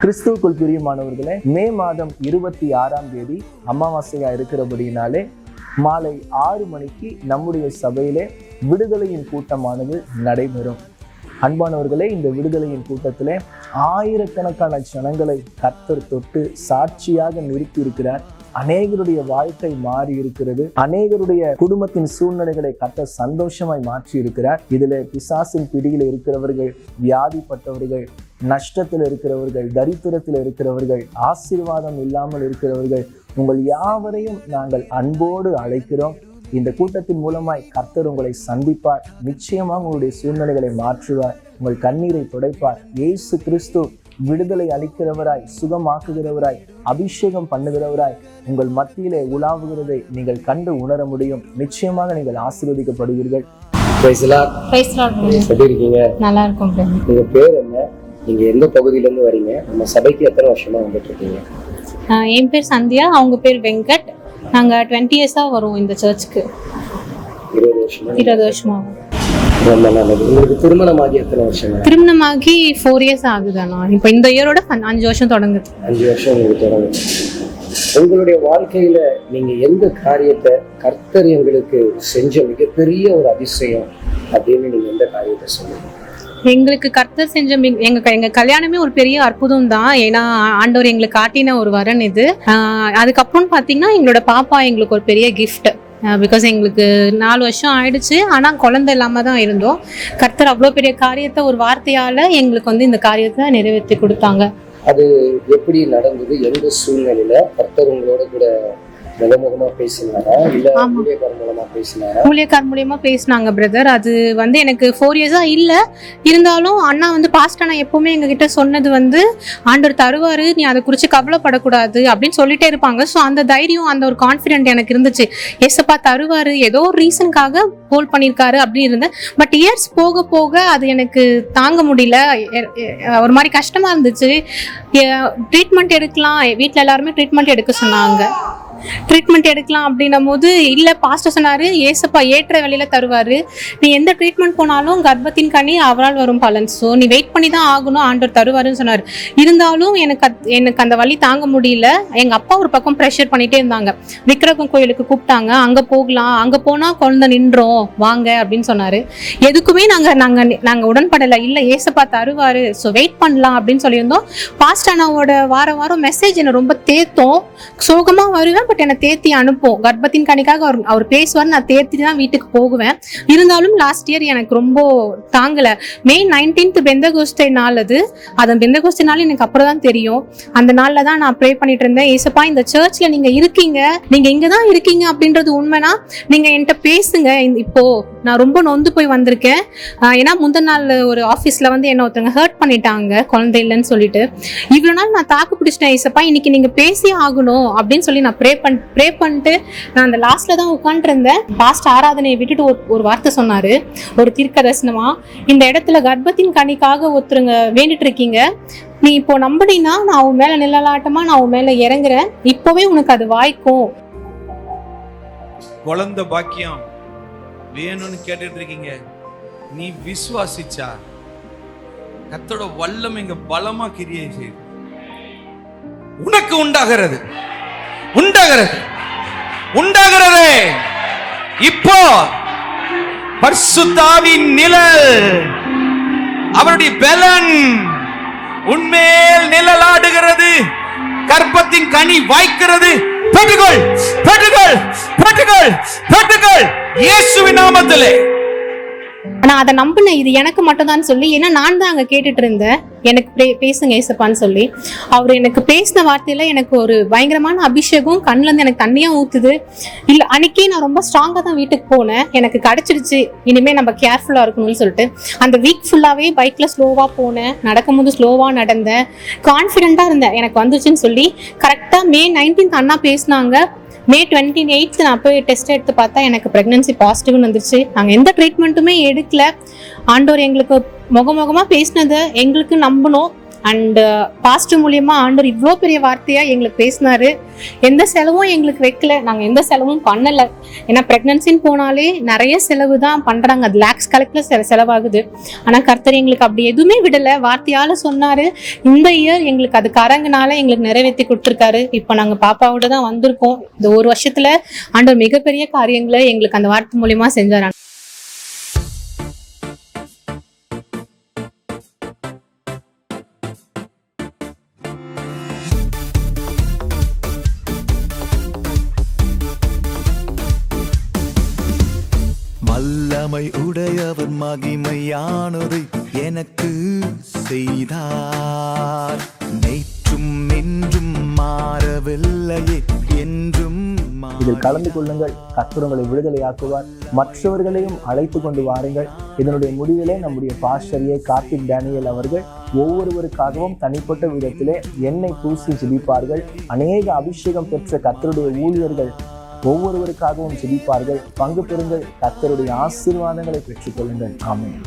கிறிஸ்துவுக்குள் பிரியமானவர்களே, மே மாதம் 26ஆம் தேதி அமாவாசையா இருக்கிறபடினாலே மாலை 6 மணிக்கு நம்முடைய சபையிலே விடுதலையின் கூட்டமானது நடைபெறும். அன்பானவர்களே, இந்த விடுதலையின் கூட்டத்திலே ஆயிரக்கணக்கான ஜனங்களை கர்த்தர் தொட்டு சாட்சியாக நிறுத்தி இருக்கிறார். அநேகருடைய வாழ்க்கை மாறி இருக்கிறது. அநேகருடைய குடும்பத்தின் சூழ்நிலைகளை கர்த்தர் சந்தோஷமாய் மாற்றி இருக்கிறார். இதில் பிசாசின் பிடியில் இருக்கிறவர்கள், வியாதிப்பட்டவர்கள், நஷ்டத்தில் இருக்கிறவர்கள், தரித்திரத்தில் இருக்கிறவர்கள், ஆசீர்வாதம் இல்லாமல் இருக்கிறவர்கள், உங்கள் யாவரையும் நாங்கள் அன்போடு அழைக்கிறோம். இந்த கூட்டத்தின் மூலமாய் கர்த்தர் உங்களை சந்திப்பார். நிச்சயமாக உங்களுடைய சூழ்நிலைகளை மாற்றுவார். உங்கள் கண்ணீரை துடைப்பார். இயேசு கிறிஸ்து விடுதலை அளிக்கிறவராய், சுகமாக்குகிறவராய், அபிஷேகம் பண்ணுகிறவராய் உங்கள் மத்தியிலே உலாவுகிறதை நீங்கள் கண்டு உணர முடியும். நிச்சயமாக நீங்கள் ஆசீர்வதிக்கப்படுவீர்கள். எப்படி இருக்கீங்க? நல்லா இருக்கும். உங்க பேர் என்ன? நீங்க எந்த பகுதியில இருந்து வரீங்க? நம்ம சபைக்கு எத்தனை வருஷமா வந்துட்டு இருக்கீங்க? என் பேர் சந்தியா, அவங்க பேர் வெங்கட். நாங்க 20 இயர்ஸா வரோம் இந்த சர்ச்சுக்கு. 20 வருஷமா. உங்களுக்கு திருமணமாகி எத்தனை வருஷம்? திருமணமாகி 4 இயர்ஸ் ஆகுதாண்ணா. இப்போ இந்த இயரோட 5 வருஷம் தொடங்குது. 5 வருஷம் உங்களுக்கு தொடங்குது. உங்களுடைய வாழ்க்கையில நீங்க எந்த காரியத்தை கர்த்தர் எங்களுக்கு செஞ்ச மிகப்பெரிய ஒரு அதிசயம் அப்படின்னு நீங்க எந்த காரியத்தை சொல்லுங்க? எங்களுக்கு கர்த்தர் செஞ்ச எங்க கல்யாணமே ஒரு பெரிய அற்புதம் தான். ஏன்னா ஆண்டவர் எங்களுக்கு காட்டின ஒரு வரன் இது. அதுக்கப்புறம் பாத்தீங்கன்னா எங்களோட பாப்பா எங்களுக்கு ஒரு பெரிய கிஃப்ட். பிகாஸ் எங்களுக்கு 4 வருஷம் ஆயிடுச்சு, ஆனா குழந்தை இல்லாம தான் இருந்தோம். கர்த்தர் அவ்வளோ பெரிய காரியத்தை ஒரு வார்த்தையால எங்களுக்கு இந்த காரியத்தை நிறைவேற்றி கொடுத்தாங்க. அது எப்படி நடந்தது? எந்த சூழ்நிலையில கர்த்தர் உங்களோட கூட முகமுகமா பேசினாரா இல்ல ஊழியக்கார் மூலமா பேசினாரா? ஊழியக்கார் மூலியமா பேசினாங்க பிரதர். அது எனக்கு 4 இயர்ஸா இல்ல, இருந்தாலும் அண்ணா பாஸ்ட் அண்ணா எப்பவுமே எங்க கிட்ட சொன்னது ஆண்டவர் தருவாரு, நீ அதை குறிச்சு கவலைப்படக்கூடாது அப்படின்னு சொல்லிட்டே இருப்பாங்க. ஸோ அந்த தைரியம், அந்த ஒரு கான்ஃபிடென்ட் எனக்கு இருந்துச்சு. ஏசப்பா தருவாரு, ஏதோ ஒரு ரீசனுக்காக ஹோல்ட் பண்ணியிருக்காரு அப்படின்னு இருந்தேன். பட் இயர்ஸ் போக போக அது எனக்கு தாங்க முடியல. ஒரு மாதிரி கஷ்டமா இருந்துச்சு. ட்ரீட்மெண்ட் எடுக்கலாம், வீட்டில் எல்லாருமே ட்ரீட்மெண்ட் எடுக்க சொன்னாங்க. ட்ரீட்மெண்ட் எடுக்கலாம் அப்படின்னும் போது இல்லை, பாஸ்டர் சொன்னாரு ஏசப்பா ஏற்ற வேலையில தருவாரு, நீ எந்த ட்ரீட்மெண்ட் போனாலும் கர்ப்பத்தின் கனி அவரால் வரும் பலன், ஸோ நீ வெயிட் பண்ணி தான் ஆகணும், ஆண்டவர் தருவாருன்னு சொன்னார். இருந்தாலும் எனக்கு அந்த வலி தாங்க முடியல. எங்க அப்பா ஒரு பக்கம் ப்ரெஷர் பண்ணிட்டே இருந்தாங்க. விக்கிரகம் கோயிலுக்கு கூப்பிட்டாங்க, அங்க போகலாம், அங்க போனா குழந்தை நின்றோம் வாங்க அப்படின்னு சொன்னாரு. எதுக்குமே நாங்க உடன்படலை. இல்லை ஏசப்பா தருவாரு, ஸோ வெயிட் பண்ணலாம் அப்படின்னு சொல்லியிருந்தோம். பாஸ்டர் அண்ணாவோட வாரம் மெசேஜ் என்ன ரொம்ப தேத்தோம். சோகமா வருவேன், பட் என்னை தேத்தி அனுப்பும். கர்ப்பத்தின் கணிக்காக அவர் பேசுவார், நான் தேத்தி தான் வீட்டுக்கு போகுவேன். இருந்தாலும் லாஸ்ட் இயர் எனக்கு ரொம்ப தாங்கல. May 19th பெந்தகோஸ்தே நாள். அது பெந்தகோஸ்தே நாள் எனக்கு அப்புறம் தான் தெரியும். அந்த நாள்ல தான் நான் ப்ரே பண்ணிட்டு இருந்தேன். ஏசப்பா, இந்த சர்ச்ல நீங்க இருக்கீங்க, நீங்க இங்கதான் இருக்கீங்க அப்படின்றது உண்மைனா நீங்க என்கிட்ட பேசுங்க. இப்போ நான் ரொம்ப நொந்து போய் வந்திருக்கேன். ஏன்னா முந்தின நாள் ஒரு ஆஃபீஸ்ல என்ன ஒருத்தவங்க ஹர்ட் பண்ணிட்டாங்க, குழந்தை இல்லைன்னு சொல்லிட்டு. இவ்வளவு நாள் நான் தாக்கு பிடிச்சிட்டேன். ஏசப்பா, இன்னைக்கு நீங்க பேசி ஆகணும் அப்படின்னு சொல்லி நான் ப்ரே பண்ணிட்டு நான் அந்த லாஸ்ட்ல தான் உட்காந்துருந்தேன். பாஸ்ட் ஆராதனையை விட்டுட்டு ஒரு வார்த்தை சொன்னாரு, ஒரு தீர்க்க தரிசனமா, இந்த இடத்துல கர்ப்பத்தின் கனிக்காக ஒருத்தருங்க வேண்டிட்டு இருக்கீங்க, நீ இப்போ நம்பினா நான் உன் மேல நிழலாட்டமா நான் உன் மேல இறங்குறேன், இப்பவே உனக்கு அது வாய்க்கும். குழந்தை பாக்கியம் வேணும்னு கேட்டுட்டு இருக்கீங்க, நீ விசுவாசிச்சா கர்த்தரோட வல்லம் இங்க பலமா கிரியை செய்யுது. உனக்கு உண்டாகிறது இப்போ பரிசுத்த ஆவியின் நிழல், அவருடைய பலன் உன்மேல் நிழலாடுகிறது. கர்ப்பத்தின் கனி வாய்க்கிறது. பெற்றுக்கொள் இயேசுவின் நாமத்திலே. ஆனா அதை நம்பினேன், இது எனக்கு மட்டும் தான் சொல்லி. ஏன்னா நான் தான் அங்க கேட்டுட்டு இருந்தேன், எனக்கு பேசுங்க ஏசப்பான்னு சொல்லி. அவர் எனக்கு பேசின வார்த்தையில எனக்கு ஒரு பயங்கரமான அபிஷேகம், கண்ணுல இருந்து எனக்கு தண்ணியா ஊத்துது. இல்ல அன்னைக்கே நான் ரொம்ப ஸ்ட்ராங்கா தான் வீட்டுக்கு போனேன். எனக்கு கிடைச்சிருச்சு, இனிமே நம்ம கேர்ஃபுல்லா இருக்கணும்னு சொல்லிட்டு அந்த வீக் ஃபுல்லாவே பைக்ல ஸ்லோவா போனேன், நடக்கும்போது ஸ்லோவா நடந்தேன், கான்ஃபிடென்ட்டா இருந்தேன் எனக்கு வந்துச்சுன்னு சொல்லி. கரெக்டா May 19th அண்ணா பேசினாங்க. May 28th நான் போய் டெஸ்ட் எடுத்து பார்த்தா எனக்கு பிரெக்னன்சி பாசிட்டிவ்னு வந்துருச்சு. நாங்கள் எந்த ட்ரீட்மெண்ட்டுமே எடுக்கல. ஆண்டவர் எங்களுக்கு முகமுகமாக பேசினதை எங்களுக்கு நம்பணும். அண்ட் பாஸ்டர் மூலியமா ஆண்டவர் இவ்வளோ பெரிய வார்த்தையா எங்களுக்கு பேசினாரு. எந்த செலவும் எங்களுக்கு வைக்கல, நாங்க எந்த செலவும் பண்ணல. ஏன்னா பிரெக்னன்சின்னு போனாலே நிறைய செலவு தான் பண்றாங்க, அது லேக்ஸ் கணக்குல செலவாகுது. ஆனா கர்த்தர் எங்களுக்கு அப்படி எதுவுமே விடல, வார்த்தையால சொன்னாரு. இந்த இயர் எங்களுக்கு அது கரங்குனால எங்களுக்கு நிறைவேற்றி கொடுத்துருக்காரு. இப்போ நாங்க பாப்பாவோட தான் வந்திருக்கோம். இந்த ஒரு வருஷத்துல ஆண்டவர் மிகப்பெரிய காரியங்களை எங்களுக்கு அந்த வார்த்தை மூலியமா செஞ்சாரு. வல்லமை உடையவர் மகிமையானதை எனக்கு செய்தார். நேற்றும் என்றும் மாறவில்லையே, என்றும் இதில் கலந்து கொள்ளுங்கள், கர்த்தர் உங்களை விடுதலையாக்குவார். மற்றவர்களையும் அழைத்து கொண்டு வாருங்கள். இதனுடைய முடிவிலே நம்முடைய பாஸ்டர் கார்த்திக் டேனியல் அவர்கள் ஒவ்வொருவருக்காகவும் தனிப்பட்ட விதத்திலே எண்ணெய் பூசி ஜெபிப்பார்கள். அநேக அபிஷேகம் பெற்ற கர்த்தருடைய ஊழியர்கள் ஒவ்வொருவருக்காகவும் ஜெபிப்பார்கள். பங்கு பெறுங்கள், கர்த்தருடைய ஆசீர்வாதங்களை பெற்றுக்கொள்ளுங்கள். ஆமென்.